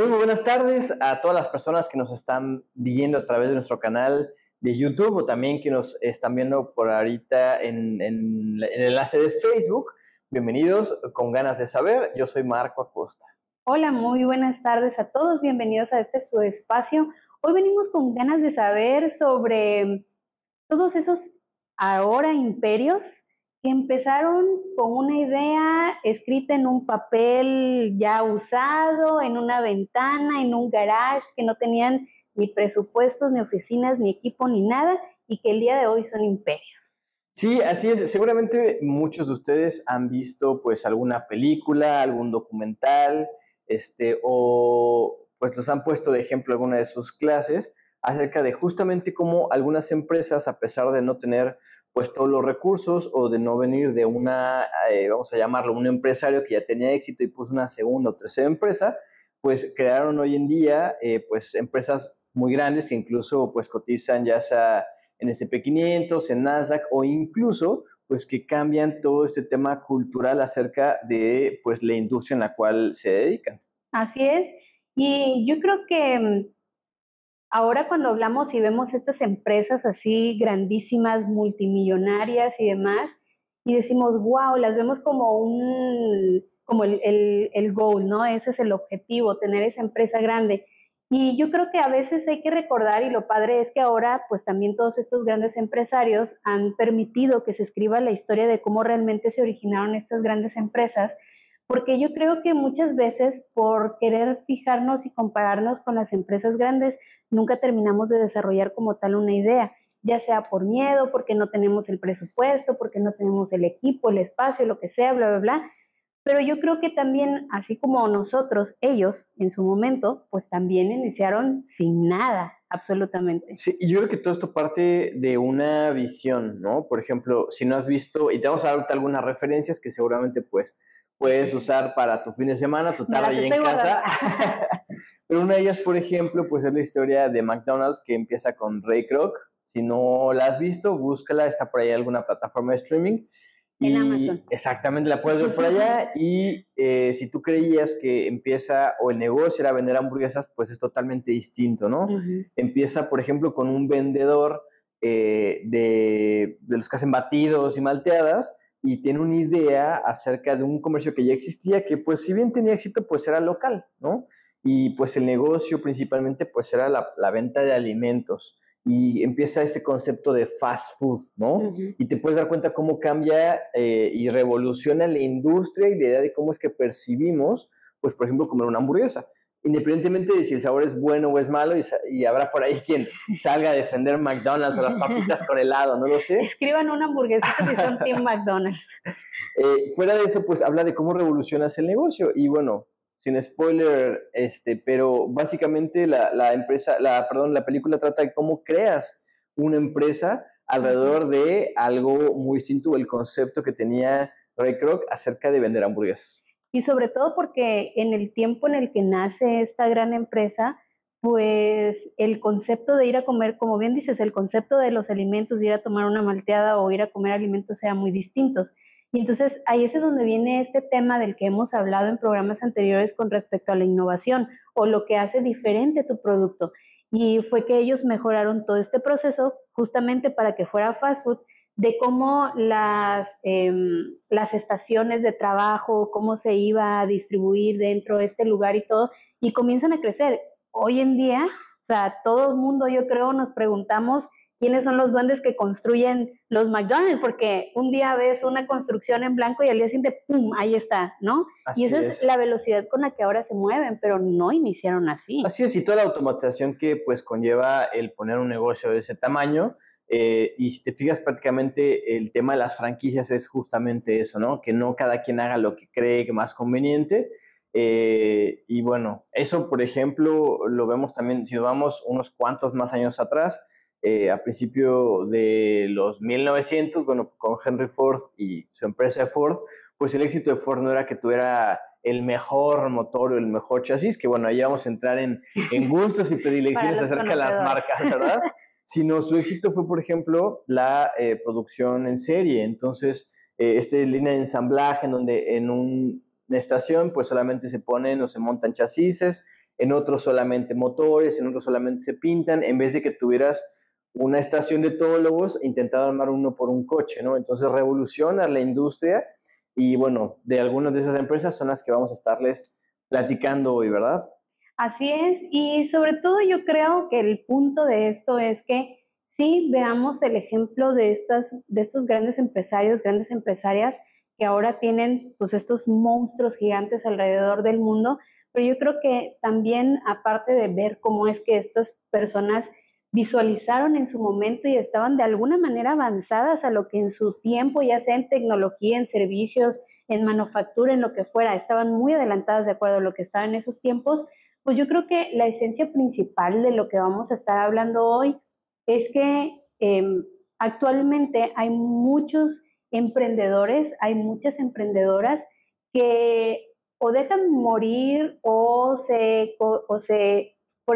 Muy buenas tardes a todas las personas que nos están viendo a través de nuestro canal de YouTube o también que nos están viendo por ahorita en el enlace de Facebook. Bienvenidos con ganas de saber. Yo soy Marco Acosta. Hola, muy buenas tardes a todos. Bienvenidos a su espacio. Hoy venimos con ganas de saber sobre todos esos ahora imperios que empezaron con una idea escrita en un papel ya usado, en una ventana, en un garage, que no tenían ni presupuestos, ni oficinas, ni equipo, ni nada, y que el día de hoy son imperios. Sí, así es. Seguramente muchos de ustedes han visto pues alguna película, algún documental, o pues los han puesto de ejemplo en alguna de sus clases acerca de justamente cómo algunas empresas, a pesar de no tener pues todos los recursos o de no venir de una, vamos a llamarlo, un empresario que ya tenía éxito y puso una segunda o tercera empresa, pues crearon hoy en día pues empresas muy grandes que incluso pues cotizan ya sea en S&P 500, en Nasdaq o incluso pues que cambian todo este tema cultural acerca de pues la industria en la cual se dedican. Así es. Y yo creo que ahora cuando hablamos y vemos estas empresas así grandísimas, multimillonarias y demás, y decimos, wow, las vemos como como el goal, ¿no? Ese es el objetivo, tener esa empresa grande. Y yo creo que a veces hay que recordar, y lo padre es que ahora, pues también todos estos grandes empresarios han permitido que se escriba la historia de cómo realmente se originaron estas grandes empresas, porque yo creo que muchas veces por querer fijarnos y compararnos con las empresas grandes, nunca terminamos de desarrollar como tal una idea, ya sea por miedo, porque no tenemos el presupuesto, porque no tenemos el equipo, el espacio, lo que sea, bla, bla, bla. Pero yo creo que también, así como nosotros, ellos en su momento, pues también iniciaron sin nada, absolutamente. Sí, y yo creo que todo esto parte de una visión, ¿no? Por ejemplo, si no has visto, y te vamos a dar ahorita algunas referencias que seguramente pues puedes usar para tu fin de semana, tu Me tarde las ahí estoy en casa. guardando. Pero una de ellas, por ejemplo, pues es la historia de McDonald's que empieza con Ray Kroc. Si no la has visto, búscala, está por ahí en alguna plataforma de streaming. En Amazon. Y exactamente la puedes ver por allá. Y si tú creías que empieza o el negocio era vender hamburguesas, pues es totalmente distinto, ¿no? Empieza, por ejemplo, con un vendedor de los que hacen batidos y malteadas y tiene una idea acerca de un comercio que ya existía, que pues si bien tenía éxito, pues era local, ¿no? Y pues el negocio principalmente pues era la venta de alimentos y empieza ese concepto de fast food, ¿no? Y te puedes dar cuenta cómo cambia y revoluciona la industria y la idea de cómo es que percibimos, pues por ejemplo, comer una hamburguesa. Independientemente de si el sabor es bueno o es malo, y habrá por ahí quien salga a defender McDonald's o las papitas con helado, no lo sé. Escriban una hamburguesita si son Team McDonald's. Fuera de eso, pues habla de cómo revolucionas el negocio. Y bueno, sin spoiler, pero básicamente la película trata de cómo creas una empresa alrededor de algo muy distinto, el concepto que tenía Ray Kroc acerca de vender hamburguesas. Y sobre todo porque en el tiempo en el que nace esta gran empresa, pues el concepto de ir a comer, como bien dices, el concepto de los alimentos, de ir a tomar una malteada o ir a comer alimentos eran muy distintos. Y entonces ahí es donde viene este tema del que hemos hablado en programas anteriores con respecto a la innovación o lo que hace diferente tu producto. Y fue que ellos mejoraron todo este proceso justamente para que fuera fast food, de cómo las estaciones de trabajo, cómo se iba a distribuir dentro de este lugar y todo, y comienzan a crecer. Hoy en día, o sea, todo el mundo, yo creo, nos preguntamos quiénes son los duendes que construyen los McDonald's, porque un día ves una construcción en blanco y al día siguiente, ¡pum!, ahí está, ¿no? Y esa es la velocidad con la que ahora se mueven, pero no iniciaron así. Así es, y toda la automatización que pues conlleva el poner un negocio de ese tamaño, y si te fijas prácticamente el tema de las franquicias es justamente eso, ¿no? Que no cada quien haga lo que cree que más conveniente, y bueno, eso por ejemplo lo vemos también, si nos vamos unos cuantos más años atrás, a principio de los 1900, bueno, con Henry Ford y su empresa Ford, pues el éxito de Ford no era que tuviera el mejor motor o el mejor chasis, que bueno, ahí vamos a entrar en gustos y predilecciones acerca de las marcas, ¿verdad? Sino su éxito fue, por ejemplo, la producción en serie. Entonces, esta línea de ensamblaje en donde en una estación pues solamente se ponen o se montan chasis en otros solamente motores, en otros solamente se pintan, en vez de que tuvieras una estación de tólogos intentando armar uno por un coche, ¿no? Entonces revoluciona la industria y bueno, de algunas de esas empresas son las que vamos a estarles platicando hoy, ¿verdad? Así es, y sobre todo yo creo que el punto de esto es que sí veamos el ejemplo de estos grandes empresarios, grandes empresarias que ahora tienen pues estos monstruos gigantes alrededor del mundo, pero yo creo que también aparte de ver cómo es que estas personas visualizaron en su momento y estaban de alguna manera avanzadas a lo que en su tiempo, ya sea en tecnología, en servicios, en manufactura, en lo que fuera, estaban muy adelantadas de acuerdo a lo que estaba en esos tiempos, pues yo creo que la esencia principal de lo que vamos a estar hablando hoy es que actualmente hay muchos emprendedores, hay muchas emprendedoras que o dejan morir por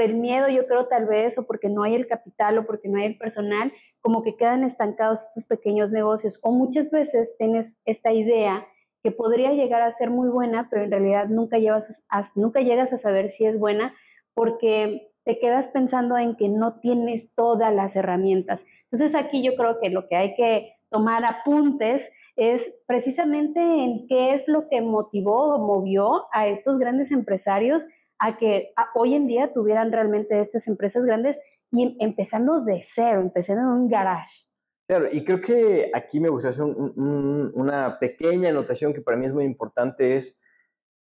el miedo, yo creo tal vez, o porque no hay el capital o porque no hay el personal, como que quedan estancados estos pequeños negocios. O muchas veces tienes esta idea que podría llegar a ser muy buena, pero en realidad nunca llegas a saber si es buena porque te quedas pensando en que no tienes todas las herramientas. Entonces aquí yo creo que lo que hay que tomar apuntes es precisamente en qué es lo que motivó o movió a estos grandes empresarios a que hoy en día tuvieran realmente estas empresas grandes y empezando de cero, empezando en un garage. Claro, y creo que aquí me gustaría hacer una pequeña anotación que para mí es muy importante, es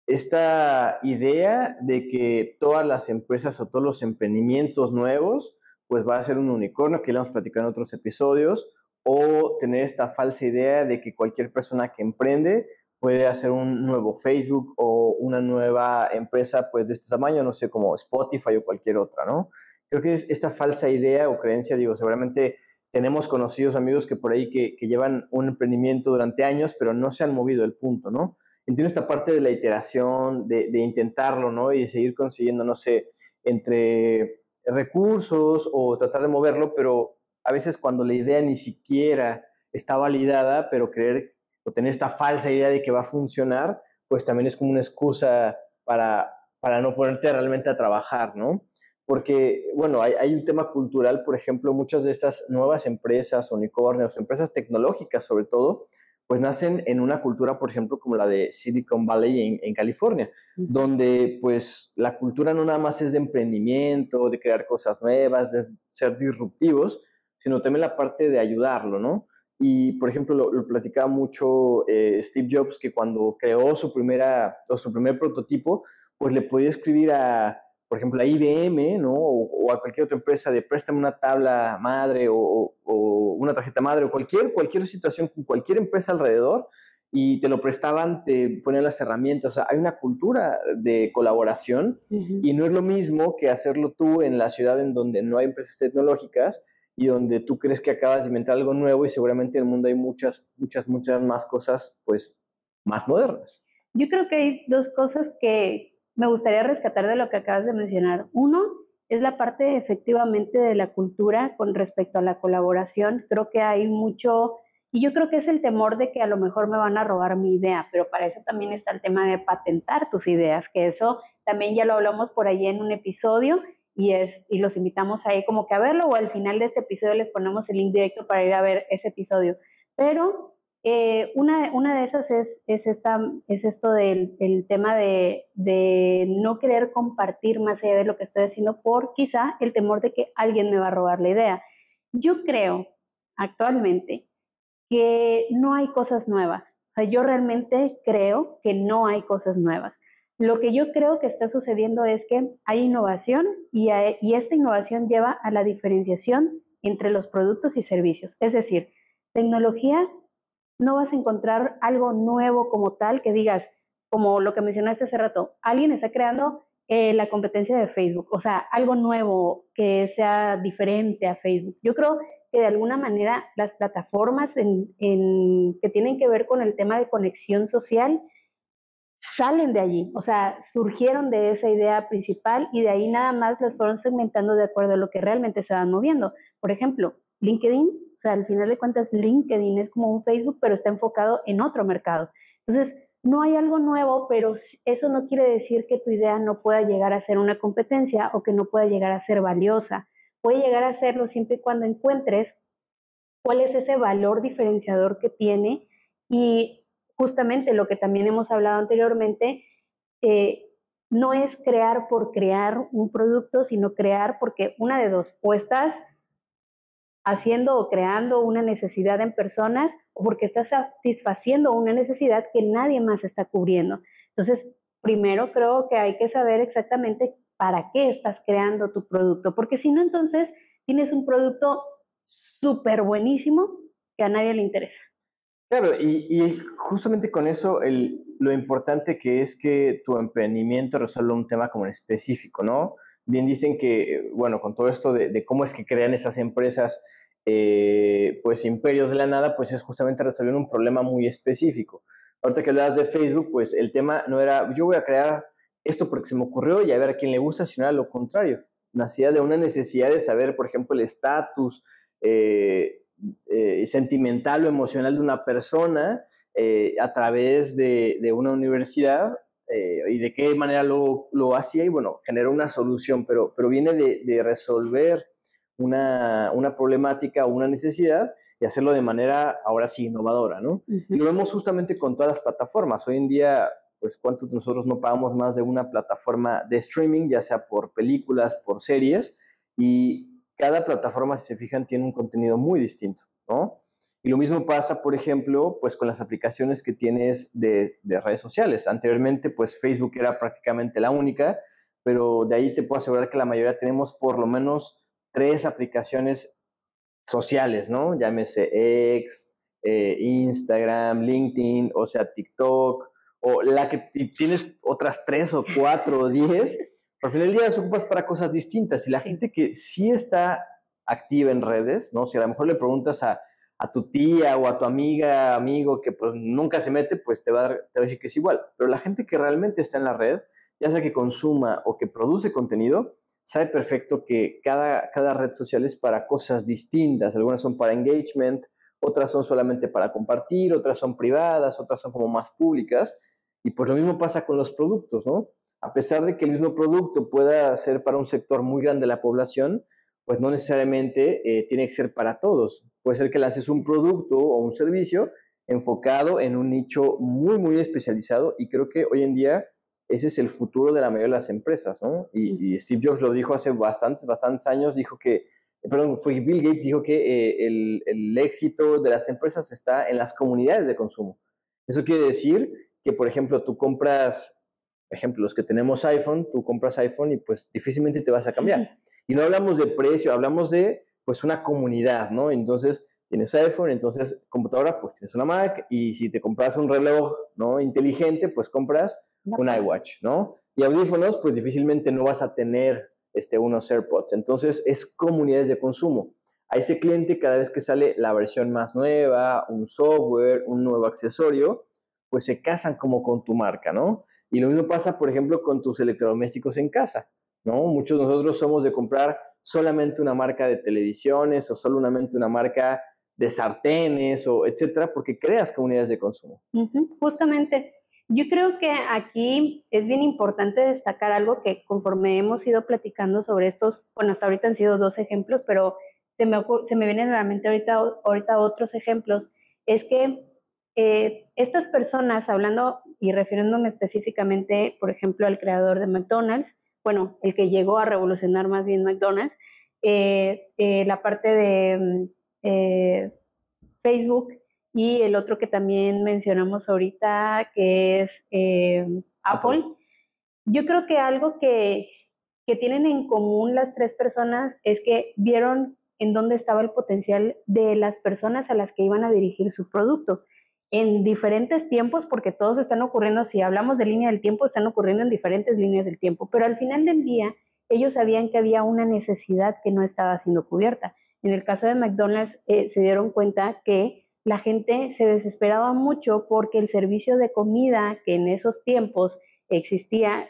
esta idea de que todas las empresas o todos los emprendimientos nuevos, pues va a ser un unicornio, que ya lo hemos platicado en otros episodios, o tener esta falsa idea de que cualquier persona que emprende puede hacer un nuevo Facebook o una nueva empresa pues de este tamaño, no sé, como Spotify o cualquier otra, ¿no? Creo que es esta falsa idea o creencia, digo, seguramente tenemos conocidos amigos que por ahí que llevan un emprendimiento durante años, pero no se han movido el punto, ¿no? Entiendo esta parte de la iteración, de intentarlo, ¿no? Y de seguir consiguiendo, no sé, entre recursos o tratar de moverlo, pero a veces cuando la idea ni siquiera está validada, pero creer o tener esta falsa idea de que va a funcionar, pues también es como una excusa para no ponerte realmente a trabajar, ¿no? Porque, bueno, hay un tema cultural, por ejemplo, muchas de estas nuevas empresas, unicornios, empresas tecnológicas sobre todo, pues nacen en una cultura, por ejemplo, como la de Silicon Valley en California, donde pues la cultura no nada más es de emprendimiento, de crear cosas nuevas, de ser disruptivos, sino también la parte de ayudarlo, ¿no? Y, por ejemplo, lo platicaba mucho Steve Jobs, que cuando creó su primer prototipo, pues le podía escribir por ejemplo, a IBM, ¿no? O a cualquier otra empresa de préstame una tabla madre o una tarjeta madre o cualquier situación con cualquier empresa alrededor y te lo prestaban, te ponían las herramientas. O sea, hay una cultura de colaboración y no es lo mismo que hacerlo tú en la ciudad en donde no hay empresas tecnológicas y donde tú crees que acabas de inventar algo nuevo y seguramente en el mundo hay muchas más cosas, pues, más modernas. Yo creo que hay dos cosas que me gustaría rescatar de lo que acabas de mencionar. Uno es la parte efectivamente de la cultura con respecto a la colaboración. Creo que hay mucho, y yo creo que es el temor de que a lo mejor me van a robar mi idea, pero para eso también está el tema de patentar tus ideas, que eso también ya lo hablamos por ahí en un episodio y los invitamos ahí como que a verlo o al final de este episodio les ponemos el link directo para ir a ver ese episodio. Pero una de esas es esto del tema de no querer compartir más allá de lo que estoy haciendo por quizá el temor de que alguien me va a robar la idea. Yo creo actualmente que no hay cosas nuevas. O sea, yo realmente creo que no hay cosas nuevas. Lo que yo creo que está sucediendo es que hay innovación y esta innovación lleva a la diferenciación entre los productos y servicios. Es decir, tecnología no vas a encontrar algo nuevo como tal que digas, como lo que mencionaste hace rato, alguien está creando la competencia de Facebook, o sea, algo nuevo que sea diferente a Facebook. Yo creo que de alguna manera las plataformas que tienen que ver con el tema de conexión social salen de allí, o sea, surgieron de esa idea principal y de ahí nada más los fueron segmentando de acuerdo a lo que realmente se van moviendo. Por ejemplo, LinkedIn, o sea, al final de cuentas LinkedIn es como un Facebook, pero está enfocado en otro mercado. Entonces, no hay algo nuevo, pero eso no quiere decir que tu idea no pueda llegar a ser una competencia o que no pueda llegar a ser valiosa. Puede llegar a serlo siempre y cuando encuentres cuál es ese valor diferenciador que tiene y justamente lo que también hemos hablado anteriormente, eh, no es crear por crear un producto, sino crear porque una de dos, o estás haciendo o creando una necesidad en personas o porque estás satisfaciendo una necesidad que nadie más está cubriendo. Entonces, primero creo que hay que saber exactamente para qué estás creando tu producto, porque si no, entonces tienes un producto súper buenísimo que a nadie le interesa. Claro, y justamente con eso lo importante que es que tu emprendimiento resuelva un tema como en específico, ¿no? Bien dicen que, bueno, con todo esto de cómo es que crean esas empresas, pues imperios de la nada, pues es justamente resolver un problema muy específico. Ahorita que hablabas de Facebook, pues el tema no era, yo voy a crear esto porque se me ocurrió y a ver a quién le gusta, sino era lo contrario. Nacía de una necesidad de saber, por ejemplo, el estatus, sentimental o emocional de una persona a través de una universidad y de qué manera lo hacía y bueno, generó una solución, pero viene de resolver una problemática o una necesidad y hacerlo de manera ahora sí innovadora, ¿no? Y lo vemos justamente con todas las plataformas. Hoy en día, pues cuántos de nosotros no pagamos más de una plataforma de streaming, ya sea por películas, por series, y cada plataforma, si se fijan, tiene un contenido muy distinto, ¿no? Y lo mismo pasa, por ejemplo, pues con las aplicaciones que tienes de redes sociales. Anteriormente, pues Facebook era prácticamente la única, pero de ahí te puedo asegurar que la mayoría tenemos por lo menos 3 aplicaciones sociales, ¿no? Llámese X, Instagram, LinkedIn, o sea, TikTok, o la que tienes otras 3 o 4 o 10, al final del día las ocupas para cosas distintas. Y la Sí. gente que sí está activa en redes, ¿no? Si a lo mejor le preguntas a tu tía o a tu amiga, amigo, que pues nunca se mete, pues te va a decir que es igual. Pero la gente que realmente está en la red, ya sea que consuma o que produce contenido, sabe perfecto que cada red social es para cosas distintas. Algunas son para engagement, otras son solamente para compartir, otras son privadas, otras son como más públicas. Y pues lo mismo pasa con los productos, ¿no? A pesar de que el mismo producto pueda ser para un sector muy grande de la población, pues no necesariamente tiene que ser para todos. Puede ser que lances un producto o un servicio enfocado en un nicho muy, muy especializado y creo que hoy en día ese es el futuro de la mayoría de las empresas, ¿no? Y Steve Jobs lo dijo hace bastantes años, dijo que, perdón, fue Bill Gates, dijo que el éxito de las empresas está en las comunidades de consumo. Eso quiere decir que, por ejemplo, tú compras, por ejemplo, los que tenemos iPhone, tú compras iPhone y pues difícilmente te vas a cambiar. Y no hablamos de precio, hablamos de pues una comunidad, ¿no? Entonces, tienes iPhone, entonces computadora, pues tienes una Mac y si te compras un reloj, ¿no? Inteligente, pues compras un iWatch, ¿no? Y audífonos, pues difícilmente no vas a tener unos AirPods. Entonces, es comunidades de consumo. A ese cliente, cada vez que sale la versión más nueva, un software, un nuevo accesorio, pues se casan como con tu marca, ¿no? Y lo mismo pasa, por ejemplo, con tus electrodomésticos en casa, ¿no? Muchos de nosotros somos de comprar solamente una marca de televisiones o solamente una marca de sartenes o etcétera, porque creas comunidades de consumo. Justamente, yo creo que aquí es bien importante destacar algo que conforme hemos ido platicando sobre estos, bueno, hasta ahorita han sido 2 ejemplos, pero se me vienen a la mente ahorita otros ejemplos, es que estas personas, hablando y refiriéndome específicamente, por ejemplo, al creador de McDonald's, bueno, el que llegó a revolucionar más bien McDonald's, la parte de Facebook y el otro que también mencionamos ahorita, que es Apple. Yo creo que algo que tienen en común las 3 personas es que vieron en dónde estaba el potencial de las personas a las que iban a dirigir su producto en diferentes tiempos, porque todos están ocurriendo, si hablamos de línea del tiempo, están ocurriendo en diferentes líneas del tiempo, pero al final del día ellos sabían que había una necesidad que no estaba siendo cubierta. En el caso de McDonald's se dieron cuenta que la gente se desesperaba mucho porque el servicio de comida que en esos tiempos existía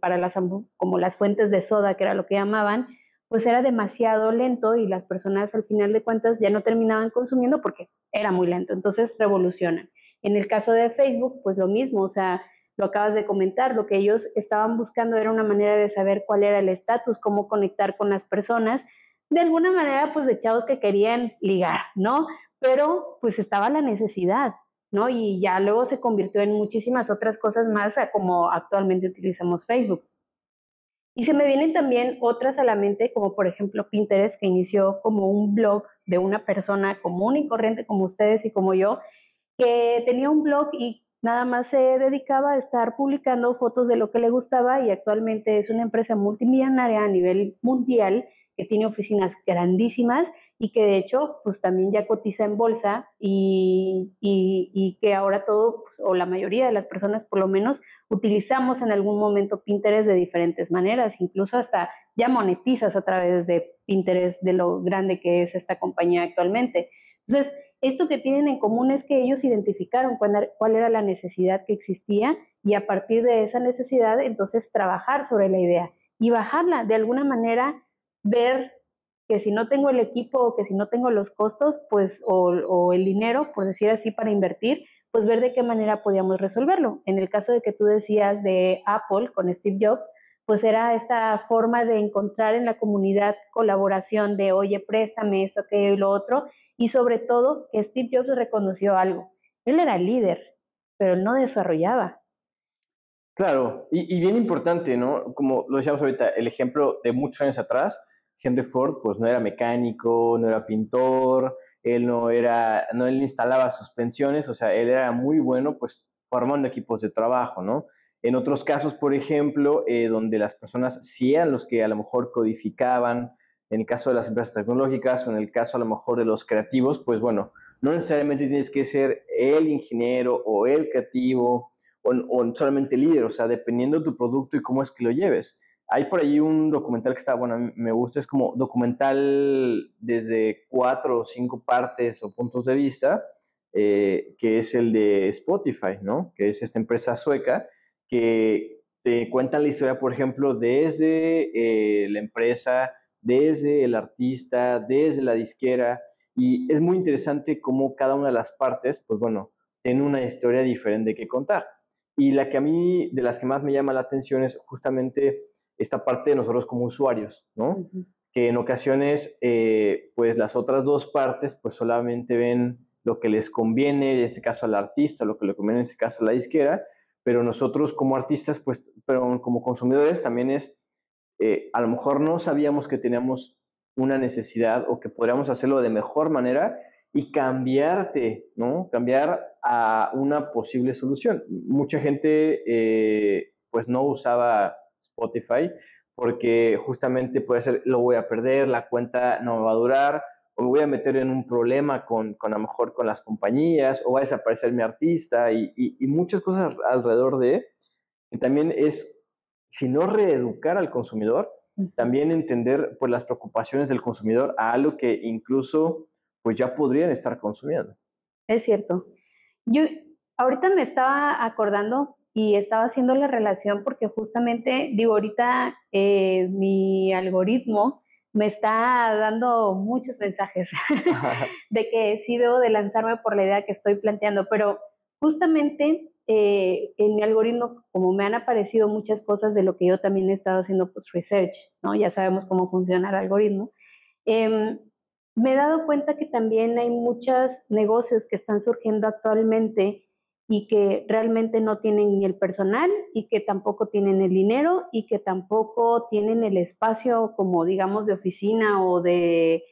para como las fuentes de soda, que era lo que llamaban, pues era demasiado lento y las personas al final de cuentas ya no terminaban consumiendo porque era muy lento. Entonces revolucionan. En el caso de Facebook, pues lo mismo, o sea, lo acabas de comentar, lo que ellos estaban buscando era una manera de saber cuál era el estatus, cómo conectar con las personas, de alguna manera, pues de chavos que querían ligar, ¿no? Pero pues estaba la necesidad, ¿no? Y ya luego se convirtió en muchísimas otras cosas más a como actualmente utilizamos Facebook. Y se me vienen también otras a la mente, como por ejemplo Pinterest, que inició como un blog de una persona común y corriente como ustedes y como yo, que tenía un blog y nada más se dedicaba a estar publicando fotos de lo que le gustaba y actualmente es una empresa multimillonaria a nivel mundial que tiene oficinas grandísimas y que de hecho pues también ya cotiza en bolsa y que ahora todo pues, o la mayoría de las personas por lo menos utilizamos en algún momento Pinterest de diferentes maneras, incluso hasta ya monetizas a través de Pinterest de lo grande que es esta compañía actualmente. Entonces, esto que tienen en común es que ellos identificaron cuál era la necesidad que existía y a partir de esa necesidad, entonces trabajar sobre la idea y bajarla. De alguna manera, ver que si no tengo el equipo o que si no tengo los costos, pues, o el dinero, por decir así, para invertir, pues ver de qué manera podíamos resolverlo. En el caso de que tú decías de Apple con Steve Jobs, pues era esta forma de encontrar en la comunidad colaboración de, oye, préstame esto, aquello y lo otro, y sobre todo que Steve Jobs reconoció algo. Él era líder, pero él no desarrollaba. Claro, y bien importante, ¿no? Como lo decíamos ahorita, el ejemplo de muchos años atrás, Henry Ford, pues no era mecánico, no era pintor, él no instalaba suspensiones, o sea, él era muy bueno, pues, formando equipos de trabajo, ¿no? En otros casos, por ejemplo, donde las personas sí eran los que a lo mejor codificaban, en el caso de las empresas tecnológicas o en el caso a lo mejor de los creativos, pues bueno, no necesariamente tienes que ser el ingeniero o el creativo o solamente líder, o sea, dependiendo de tu producto y cómo es que lo lleves. Hay por ahí un documental que está, bueno, a mí me gusta, es como documental desde 4 o 5 partes o puntos de vista, que es el de Spotify, ¿no? Que es esta empresa sueca que te cuentan la historia, por ejemplo, desde la empresa, desde el artista, desde la disquera, y es muy interesante cómo cada una de las partes, pues bueno, tiene una historia diferente que contar. Y la que a mí, de las que más me llama la atención es justamente esta parte de nosotros como usuarios, ¿no? Ujú. Que en ocasiones, pues las otras dos partes, pues solamente ven lo que les conviene, en este caso al artista, lo que le conviene en este caso a la disquera, pero nosotros como artistas, pues, pero como consumidores también es, a lo mejor no sabíamos que teníamos una necesidad o que podríamos hacerlo de mejor manera y cambiarte, ¿no? Cambiar a una posible solución. Mucha gente pues no usaba Spotify porque justamente puede ser, lo voy a perder, la cuenta no me va a durar, o me voy a meter en un problema con a lo mejor con las compañías, o va a desaparecer mi artista, y muchas cosas alrededor de, y también es, si no reeducar al consumidor, Ujú. también entender pues las preocupaciones del consumidor a algo que incluso pues ya podrían estar consumiendo. Es cierto. Yo ahorita me estaba acordando y estaba haciendo la relación porque justamente, digo, ahorita mi algoritmo me está dando muchos mensajes de que sí debo de lanzarme por la idea que estoy planteando, pero justamente en mi algoritmo, como me han aparecido muchas cosas de lo que yo también he estado haciendo, pues research, ¿no? Ya sabemos cómo funciona el algoritmo. Em, Me he dado cuenta que también hay muchos negocios que están surgiendo actualmente y que realmente no tienen ni el personal y que tampoco tienen el dinero y que tampoco tienen el espacio como digamos de oficina o de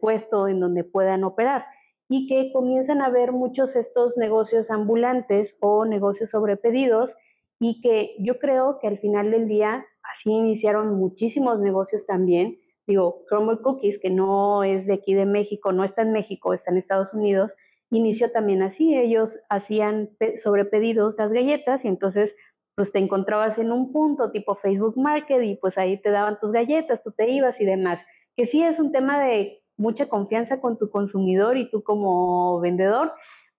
puesto en donde puedan operar y que comienzan a ver muchos estos negocios ambulantes o negocios sobre pedidos y que yo creo que al final del día así iniciaron muchísimos negocios también. Digo, Crumble Cookies, que no es de aquí de México, no está en México, está en Estados Unidos, inició también así. Ellos hacían sobre pedidos las galletas y entonces pues te encontrabas en un punto tipo Facebook Market y pues ahí te daban tus galletas, tú te ibas y demás. Que sí es un tema de mucha confianza con tu consumidor y tú como vendedor,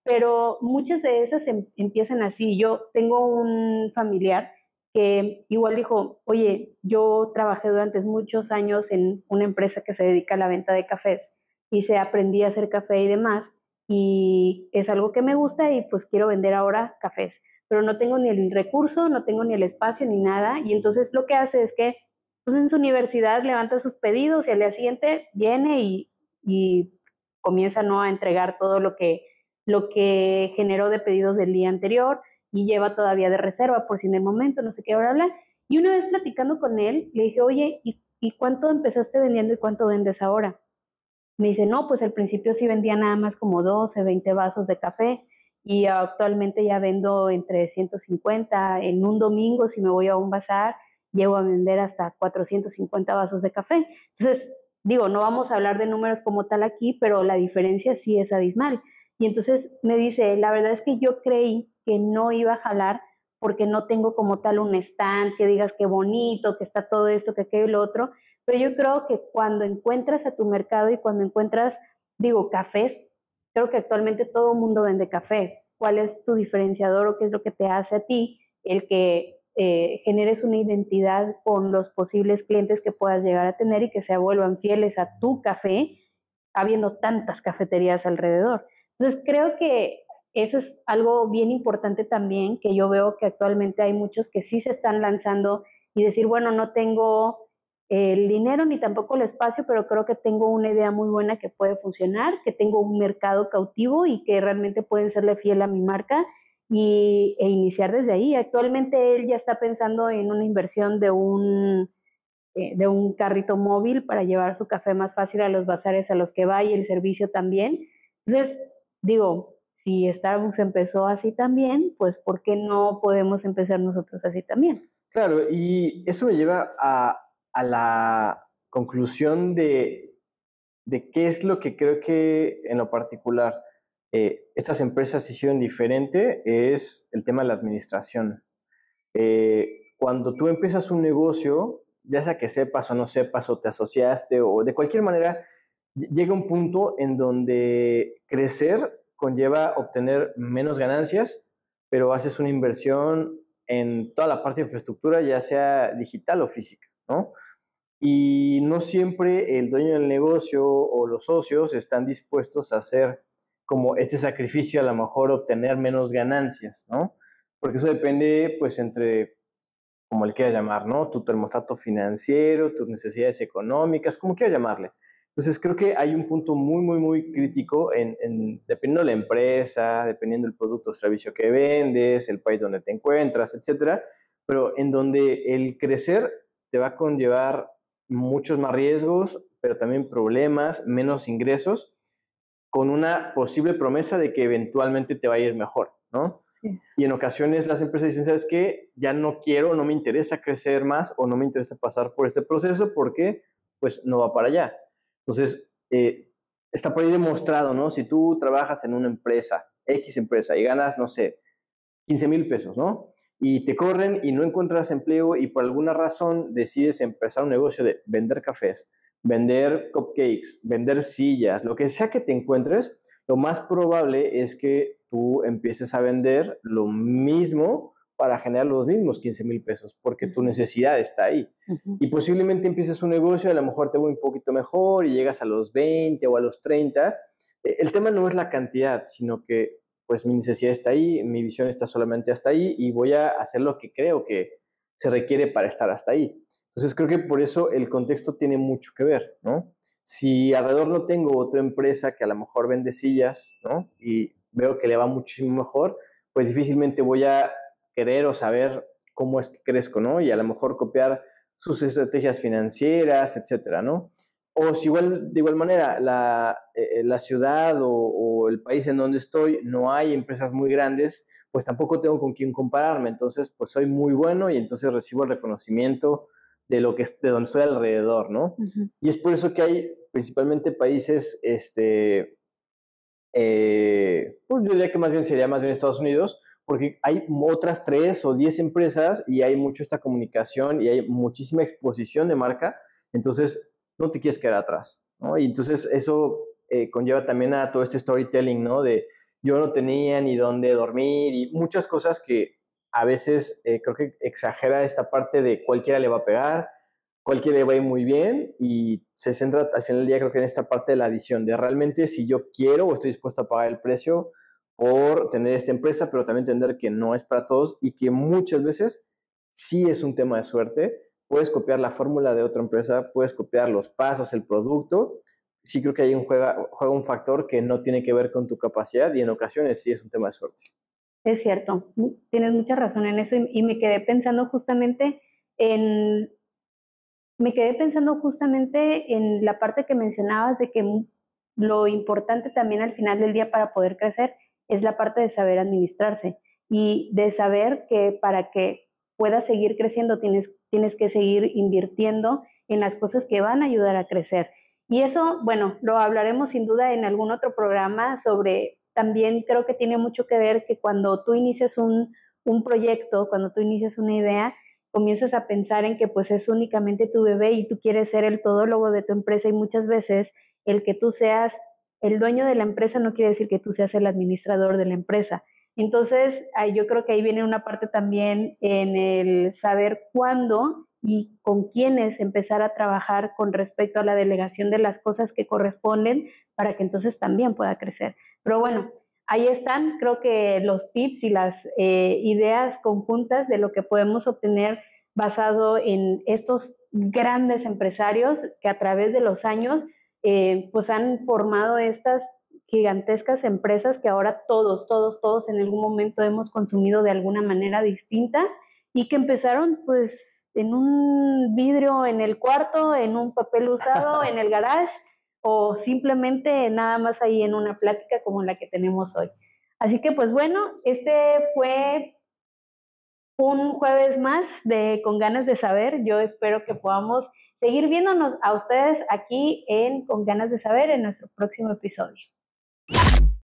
pero muchas de esas empiezan así. Yo tengo un familiar que igual dijo, oye, yo trabajé durante muchos años en una empresa que se dedica a la venta de cafés y se aprendí a hacer café y demás, y es algo que me gusta y pues quiero vender ahora cafés, pero no tengo ni el recurso, no tengo ni el espacio ni nada, y entonces lo que hace es que pues en su universidad levanta sus pedidos y al día siguiente viene y comienza, ¿no?, a entregar todo lo que generó de pedidos del día anterior y lleva todavía de reserva por si en el momento, no sé qué, bla, bla. Y una vez platicando con él, le dije, oye, ¿y cuánto empezaste vendiendo y cuánto vendes ahora? Me dice, no, pues al principio sí vendía nada más como 12, 20 vasos de café y actualmente ya vendo entre 150. En un domingo, si me voy a un bazar, llego a vender hasta 450 vasos de café. Entonces, digo, no vamos a hablar de números como tal aquí, pero la diferencia sí es abismal. Y entonces me dice, la verdad es que yo creí que no iba a jalar porque no tengo como tal un stand que digas qué bonito, que está todo esto, que aquello y lo otro, pero yo creo que cuando encuentras a tu mercado y cuando encuentras, digo, cafés, creo que actualmente todo el mundo vende café. ¿Cuál es tu diferenciador o qué es lo que te hace a ti el que generes una identidad con los posibles clientes que puedas llegar a tener y que se vuelvan fieles a tu café, habiendo tantas cafeterías alrededor? Entonces, creo que eso es algo bien importante también, que yo veo que actualmente hay muchos que sí se están lanzando y decir, bueno, no tengo el dinero ni tampoco el espacio, pero creo que tengo una idea muy buena que puede funcionar, que tengo un mercado cautivo y que realmente pueden serle fiel a mi marca e iniciar desde ahí. Actualmente él ya está pensando en una inversión de un carrito móvil para llevar su café más fácil a los bazares a los que va y el servicio también. Entonces, digo, si Starbucks empezó así también, pues ¿por qué no podemos empezar nosotros así también? Claro, y eso me lleva a la conclusión de qué es lo que creo que en lo particular estas empresas hicieron diferente, es el tema de la administración. Cuando tú empiezas un negocio, ya sea que sepas o no sepas, o te asociaste, o de cualquier manera, llega un punto en donde crecer conlleva obtener menos ganancias, pero haces una inversión en toda la parte de infraestructura, ya sea digital o física, ¿no? Y no siempre el dueño del negocio o los socios están dispuestos a hacer como este sacrificio, a lo mejor obtener menos ganancias, ¿no? Porque eso depende, pues, entre, como le quieras llamar, ¿no? Tu termostato financiero, tus necesidades económicas, como quieras llamarle. Entonces, creo que hay un punto muy, muy, muy crítico dependiendo de la empresa, dependiendo del producto o servicio que vendes, el país donde te encuentras, etcétera, pero en donde el crecer te va a conllevar muchos más riesgos, pero también problemas, menos ingresos, con una posible promesa de que eventualmente te va a ir mejor, ¿no? Sí. Y en ocasiones las empresas dicen, ¿sabes qué? Ya no quiero, no me interesa crecer más o no me interesa pasar por este proceso porque pues no va para allá. Entonces, está por ahí demostrado, ¿no? Si tú trabajas en una empresa, X empresa, y ganas, no sé, 15,000 pesos, ¿no? Y te corren y no encuentras empleo y por alguna razón decides empezar un negocio de vender cafés, vender cupcakes, vender sillas, lo que sea que te encuentres, lo más probable es que tú empieces a vender lo mismo para generar los mismos 15,000 pesos, porque tu necesidad está ahí. Ujú. Y posiblemente empieces un negocio, a lo mejor te va un poquito mejor y llegas a los 20 o a los 30. El tema no es la cantidad, sino que pues mi necesidad está ahí, mi visión está solamente hasta ahí y voy a hacer lo que creo que se requiere para estar hasta ahí. Entonces creo que por eso el contexto tiene mucho que ver, ¿no? Si alrededor no tengo otra empresa que a lo mejor vende sillas, ¿no? Y veo que le va muchísimo mejor, pues difícilmente voy a querer o saber cómo es que crezco, ¿no? Y a lo mejor copiar sus estrategias financieras, etcétera, ¿no? O si igual, de igual manera, la ciudad o el país en donde estoy no hay empresas muy grandes, pues tampoco tengo con quién compararme. Entonces, pues soy muy bueno y entonces recibo el reconocimiento de donde estoy alrededor, ¿no? Ujú. Y es por eso que hay principalmente países, pues yo diría que más bien sería más bien Estados Unidos, porque hay otras 3 o 10 empresas y hay mucho esta comunicación y hay muchísima exposición de marca, entonces no te quieres quedar atrás, ¿no? Y entonces eso conlleva también a todo este storytelling, ¿no? De yo no tenía ni dónde dormir y muchas cosas que a veces creo que exagera esta parte de cualquiera le va a pegar, cualquiera le va a ir muy bien y se centra al final del día creo que en esta parte de la visión, de realmente si yo quiero o estoy dispuesto a pagar el precio por tener esta empresa, pero también entender que no es para todos y que muchas veces sí es un tema de suerte. Puedes copiar la fórmula de otra empresa, puedes copiar los pasos, el producto. Sí creo que hay juega un factor que no tiene que ver con tu capacidad y en ocasiones sí es un tema de suerte. Es cierto, tienes mucha razón en eso y me quedé pensando justamente en la parte que mencionabas de que lo importante también al final del día para poder crecer es la parte de saber administrarse y de saber que para que puedas seguir creciendo tienes que seguir invirtiendo en las cosas que van a ayudar a crecer. Y eso, bueno, lo hablaremos sin duda en algún otro programa sobre, también creo que tiene mucho que ver que cuando tú inicias un proyecto, cuando tú inicias una idea, comienzas a pensar en que pues es únicamente tu bebé y tú quieres ser el todólogo de tu empresa y muchas veces el que tú seas el dueño de la empresa no quiere decir que tú seas el administrador de la empresa. Entonces, yo creo que ahí viene una parte también en el saber cuándo y con quiénes empezar a trabajar con respecto a la delegación de las cosas que corresponden para que entonces también pueda crecer. Pero bueno, ahí están, creo que los tips y las ideas conjuntas de lo que podemos obtener basado en estos grandes empresarios que a través de los años pues han formado estas gigantescas empresas que ahora todos en algún momento hemos consumido de alguna manera distinta y que empezaron pues en un vidrio en el cuarto, en un papel usado, en el garage o simplemente nada más ahí en una plática como la que tenemos hoy. Así que pues bueno, este fue un jueves más de Con Ganas de Saber. Yo espero que podamos seguir viéndonos a ustedes aquí en Con Ganas de Saber en nuestro próximo episodio.